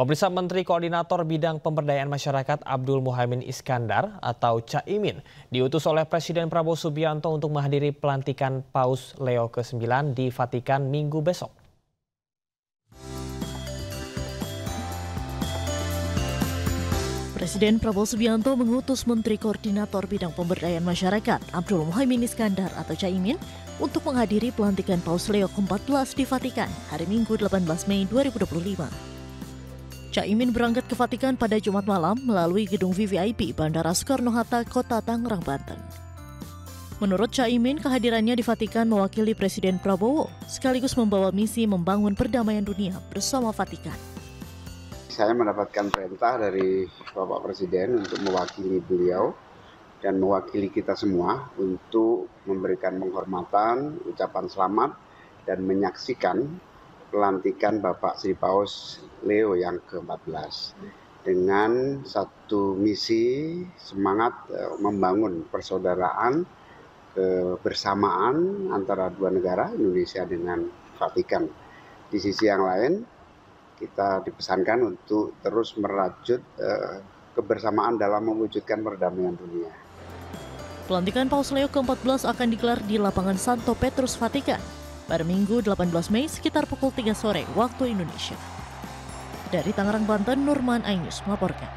Pemirsa, Menteri Koordinator Bidang Pemberdayaan Masyarakat Abdul Muhaimin Iskandar atau Caimin diutus oleh Presiden Prabowo Subianto untuk menghadiri pelantikan Paus Leo ke-9 di Vatikan Minggu besok. Presiden Prabowo Subianto mengutus Menteri Koordinator Bidang Pemberdayaan Masyarakat Abdul Muhaimin Iskandar atau Caimin untuk menghadiri pelantikan Paus Leo ke-14 di Vatikan hari Minggu 18 Mei 2025. Caimin berangkat ke Vatikan pada Jumat malam melalui gedung VVIP Bandara Soekarno-Hatta, Kota Tangerang, Banten. Menurut Caimin, kehadirannya di Vatikan mewakili Presiden Prabowo, sekaligus membawa misi membangun perdamaian dunia bersama Vatikan. Saya mendapatkan perintah dari Bapak Presiden untuk mewakili beliau dan mewakili kita semua untuk memberikan penghormatan, ucapan selamat, dan menyaksikan pelantikan Bapak Sri Paus Leo yang ke-14 dengan satu misi semangat membangun persaudaraan kebersamaan antara dua negara, Indonesia dengan Vatikan. Di sisi yang lain, kita dipesankan untuk terus merajut kebersamaan dalam mewujudkan perdamaian dunia. Pelantikan Paus Leo ke-14 akan digelar di lapangan Santo Petrus, Vatikan pada Minggu 18 Mei sekitar pukul 3 sore waktu Indonesia. Dari Tangerang, Banten, Nurman Ainus melaporkan.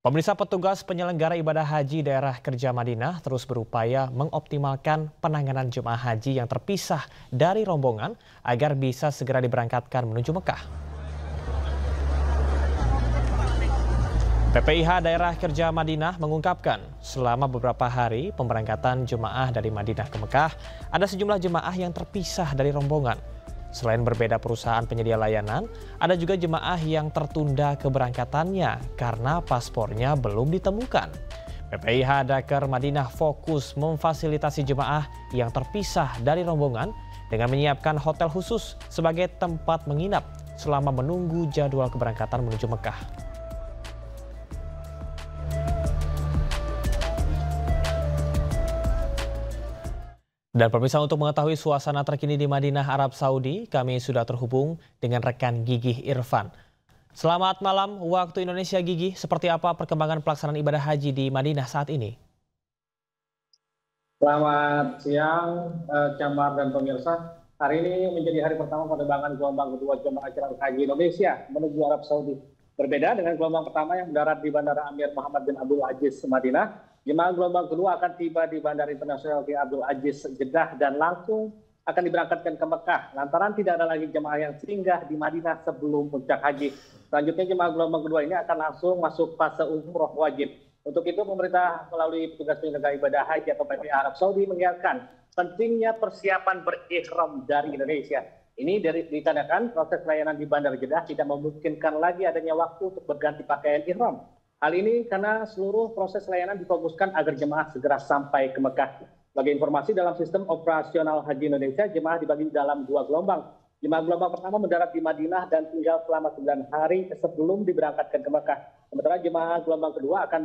Pemirsa, petugas penyelenggara ibadah haji daerah kerja Madinah terus berupaya mengoptimalkan penanganan jemaah haji yang terpisah dari rombongan agar bisa segera diberangkatkan menuju Mekah. PPIH Daerah Kerja Madinah mengungkapkan selama beberapa hari pemberangkatan jemaah dari Madinah ke Mekah, ada sejumlah jemaah yang terpisah dari rombongan. Selain berbeda perusahaan penyedia layanan, ada juga jemaah yang tertunda keberangkatannya karena paspornya belum ditemukan. PPIH Daker Madinah fokus memfasilitasi jemaah yang terpisah dari rombongan dengan menyiapkan hotel khusus sebagai tempat menginap selama menunggu jadwal keberangkatan menuju Mekah. Dan pemirsa, untuk mengetahui suasana terkini di Madinah, Arab Saudi, kami sudah terhubung dengan rekan Gigih Irfan. Selamat malam waktu Indonesia, Gigih. Seperti apa perkembangan pelaksanaan ibadah haji di Madinah saat ini? Selamat siang, Camar dan pemirsa. Hari ini menjadi hari pertama penerbangan gelombang kedua jemaah calon haji Indonesia menuju Arab Saudi. Berbeda dengan gelombang pertama yang mendarat di Bandara Amir Muhammad bin Abdul Aziz, Madinah, jemaah gelombang kedua akan tiba di Bandara Internasional Ki Abdul Aziz, Jeddah, dan langsung akan diberangkatkan ke Mekah. Lantaran tidak ada lagi jemaah yang singgah di Madinah sebelum puncak haji. Selanjutnya jemaah gelombang kedua ini akan langsung masuk fase umroh wajib. Untuk itu pemerintah melalui petugas penyelenggara ibadah haji atau PPIH Arab Saudi mengingatkan pentingnya persiapan berihram dari Indonesia. Ini dikarenakan proses layanan di Bandara Jeddah tidak memungkinkan lagi adanya waktu untuk berganti pakaian ihram. Hal ini karena seluruh proses layanan difokuskan agar jemaah segera sampai ke Mekah. Bagi informasi, dalam sistem operasional haji Indonesia, jemaah dibagi dalam 2 gelombang. Jemaah gelombang pertama mendarat di Madinah dan tinggal selama 9 hari sebelum diberangkatkan ke Mekah. Sementara jemaah gelombang kedua akan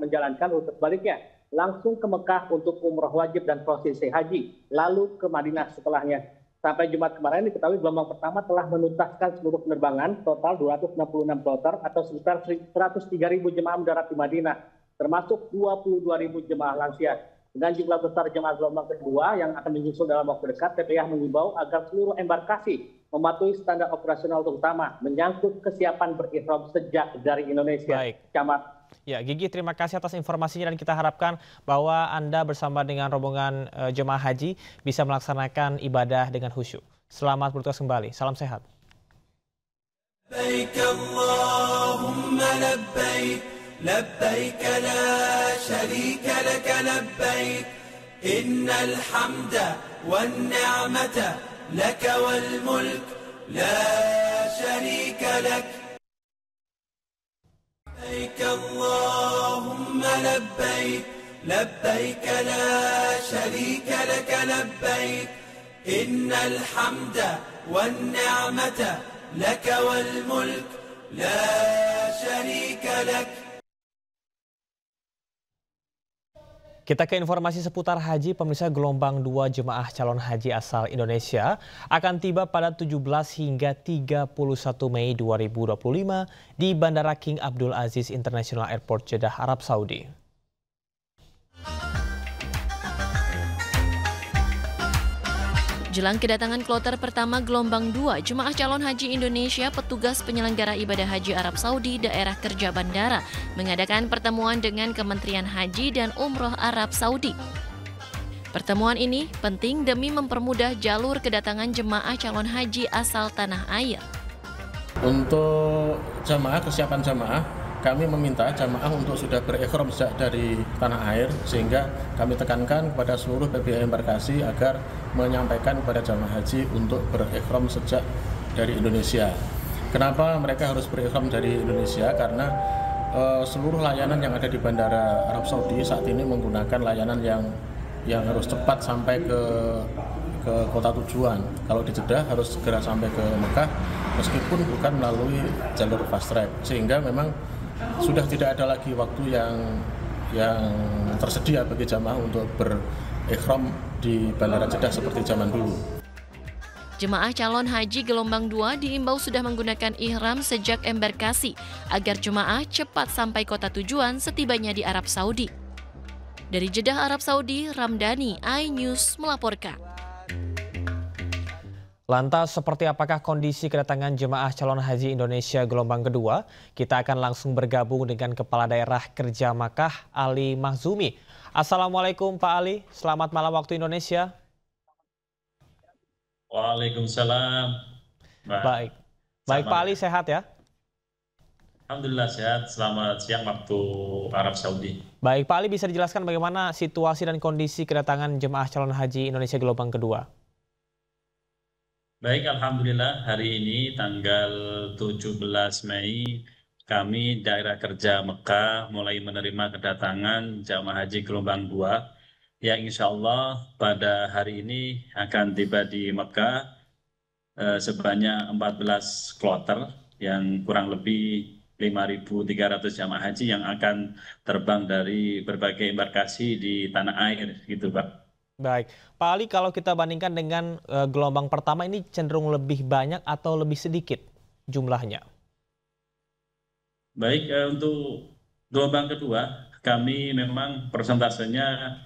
menjalankan rute sebaliknya, langsung ke Mekah untuk umroh wajib dan prosesi haji, lalu ke Madinah setelahnya. Sampai Jumat kemarin diketahui gelombang pertama telah menuntaskan seluruh penerbangan, total 266 kloter atau sekitar 103.000 jemaah mendarat di Madinah, termasuk 22.000 jemaah lansia. Dengan jumlah besar jemaah gelombang kedua yang akan menyusul dalam waktu dekat, PPIH mengimbau agar seluruh embarkasi mematuhi standar operasional terutama menyangkut kesiapan berihram sejak dari Indonesia. Baik. Camat. Ya, Gigi, terima kasih atas informasinya dan kita harapkan bahwa Anda bersama dengan rombongan jemaah haji bisa melaksanakan ibadah dengan khusyuk. Selamat bertugas kembali. Salam sehat. Labbaik Allahumma labbaik, labbaik la syarika lak labbaik, innal hamda wan ni'mata lak wal mulk la syarika lak. لبيك اللهم لبيك لبيك لا شريك لك لبيك إن الحمد والنعمة لك والملك لا شريك لك. Kita ke informasi seputar haji. Pemirsa, gelombang 2 jemaah calon haji asal Indonesia akan tiba pada 17 hingga 31 Mei 2025 di Bandara King Abdul Aziz International Airport Jeddah, Arab Saudi. Jelang kedatangan kloter pertama gelombang 2 jemaah calon haji Indonesia, petugas penyelenggara ibadah haji Arab Saudi daerah kerja bandara mengadakan pertemuan dengan Kementerian Haji dan Umroh Arab Saudi. Pertemuan ini penting demi mempermudah jalur kedatangan jemaah calon haji asal tanah air. Untuk jamaah, kesiapan jamaah, kami meminta jamaah untuk sudah berikhram sejak dari tanah air, sehingga kami tekankan kepada seluruh PBI embarkasi agar menyampaikan kepada jamaah haji untuk berikhram sejak dari Indonesia. Kenapa mereka harus berikhram dari Indonesia? Karena seluruh layanan yang ada di Bandara Arab Saudi saat ini menggunakan layanan yang harus cepat sampai ke kota tujuan. Kalau di Jeddah harus segera sampai ke Mekah, meskipun bukan melalui jalur fast track, sehingga memang sudah tidak ada lagi waktu yang tersedia bagi jamaah untuk berikhram di Bandara Jeddah seperti zaman dulu. Jemaah calon haji gelombang 2 diimbau sudah menggunakan ihram sejak embarkasi agar jemaah cepat sampai kota tujuan setibanya di Arab Saudi. Dari Jeddah, Arab Saudi, Ramdhani, iNews melaporkan. Lantas, seperti apakah kondisi kedatangan jemaah calon haji Indonesia gelombang kedua? Kita akan langsung bergabung dengan Kepala Daerah Kerja Makkah, Ali Mahzumi. Assalamualaikum Pak Ali, selamat malam waktu Indonesia. Waalaikumsalam. Baik Pak Ali, sehat ya? Alhamdulillah sehat, selamat siang waktu Arab Saudi. Baik Pak Ali, bisa dijelaskan bagaimana situasi dan kondisi kedatangan jemaah calon haji Indonesia gelombang kedua? Baik, Alhamdulillah hari ini tanggal 17 Mei kami daerah kerja Mekah mulai menerima kedatangan jamaah haji gelombang 2 yang insya Allah pada hari ini akan tiba di Mekah sebanyak 14 kloter yang kurang lebih 5.300 jamaah haji yang akan terbang dari berbagai embarkasi di tanah air gitu Pak. Baik, Pak Ali, kalau kita bandingkan dengan gelombang pertama ini cenderung lebih banyak atau lebih sedikit jumlahnya? Baik, untuk gelombang kedua kami memang persentasenya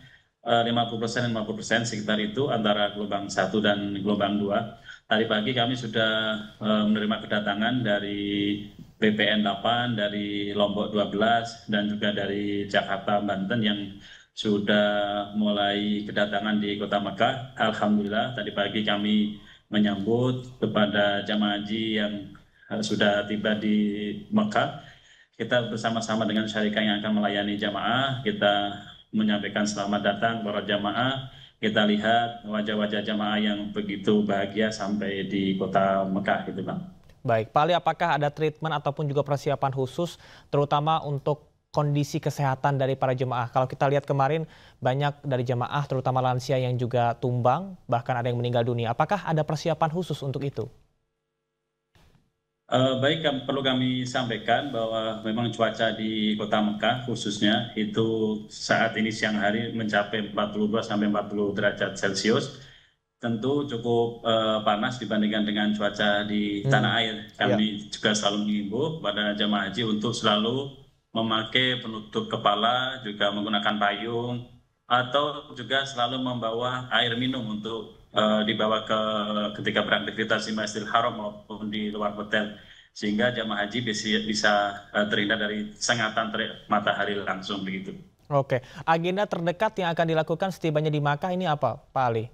50% 50% sekitar itu antara gelombang 1 dan gelombang 2. Tadi pagi kami sudah menerima kedatangan dari BPN 8, dari Lombok 12, dan juga dari Jakarta, Banten yang sudah mulai kedatangan di Kota Mekah. Alhamdulillah tadi pagi kami menyambut kepada jamaah haji yang sudah tiba di Mekah. Kita bersama-sama dengan syarikat yang akan melayani jamaah, kita menyampaikan selamat datang para jamaah. Kita lihat wajah-wajah jamaah yang begitu bahagia sampai di Kota Mekah gitu Bang. Baik, Pak Ali, apakah ada treatment ataupun juga persiapan khusus terutama untuk kondisi kesehatan dari para jemaah? Kalau kita lihat kemarin banyak dari jemaah terutama lansia yang juga tumbang, bahkan ada yang meninggal dunia. Apakah ada persiapan khusus untuk itu? Baik, perlu kami sampaikan bahwa memang cuaca di Kota Mekah khususnya itu saat ini siang hari mencapai 42 sampai 40 derajat Celcius. Tentu cukup panas dibandingkan dengan cuaca di tanah air. Kami juga selalu mengimbau pada jemaah haji untuk selalu memakai penutup kepala, juga menggunakan payung, atau juga selalu membawa air minum untuk dibawa ketika beraktivitas di Masjidil Haram maupun di luar hotel, sehingga jamaah haji bisa terhindar dari sengatan matahari langsung begitu. Oke, agenda terdekat yang akan dilakukan setibanya di Makkah ini apa, Pak Ali?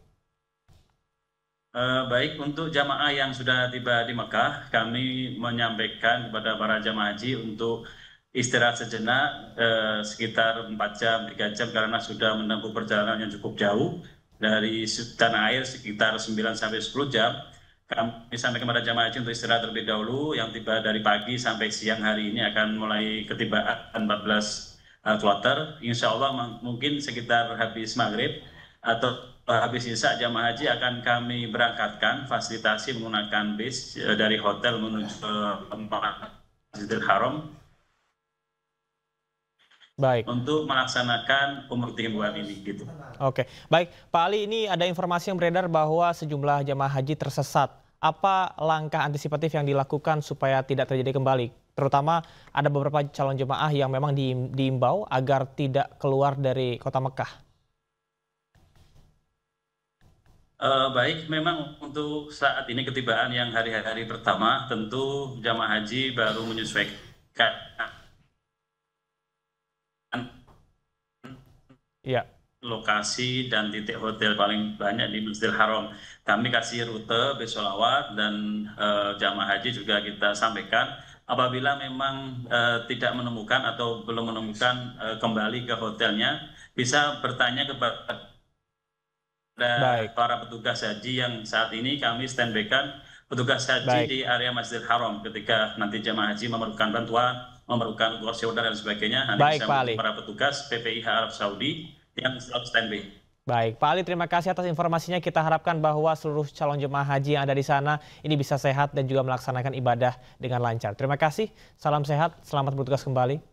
Baik, untuk jamaah yang sudah tiba di Mekah, kami menyampaikan kepada para jamaah haji untuk istirahat sejenak sekitar 4 jam, 3 jam karena sudah menempuh perjalanan yang cukup jauh dari tanah air sekitar 9 sampai 10 jam. Kami sampaikan kepada jamaah haji untuk istirahat terlebih dahulu, yang tiba dari pagi sampai siang hari ini akan mulai ketibaan 14 kloter. Insya Allah mungkin sekitar habis maghrib atau habis isya jamaah haji akan kami berangkatkan fasilitasi menggunakan bis dari hotel menuju ke Masjidil Haram. Baik. untuk melaksanakan umroh tiga ini gitu. Oke, baik Pak Ali, ini ada informasi yang beredar bahwa sejumlah jemaah haji tersesat. Apa langkah antisipatif yang dilakukan supaya tidak terjadi kembali? Terutama ada beberapa calon jemaah yang memang diimbau agar tidak keluar dari kota Mekah. Baik, memang untuk saat ini ketibaan yang hari-hari pertama tentu jamaah haji baru menyesuaikan Ya. lokasi dan titik hotel paling banyak di Masjidil Haram. Kami kasih rute besolawat dan jamaah haji juga kita sampaikan apabila memang tidak menemukan atau belum menemukan kembali ke hotelnya, bisa bertanya kepada para petugas haji yang saat ini kami standby-kan petugas haji di area Masjidil Haram ketika nanti jamaah haji memerlukan bantuan, memerlukan kursi order dan sebagainya, nanti bisa menghubungi para petugas PPIH Arab Saudi yang selalu standby. Baik, Pak Ali, terima kasih atas informasinya. Kita harapkan bahwa seluruh calon jemaah haji yang ada di sana ini bisa sehat dan juga melaksanakan ibadah dengan lancar. Terima kasih, salam sehat, selamat bertugas kembali.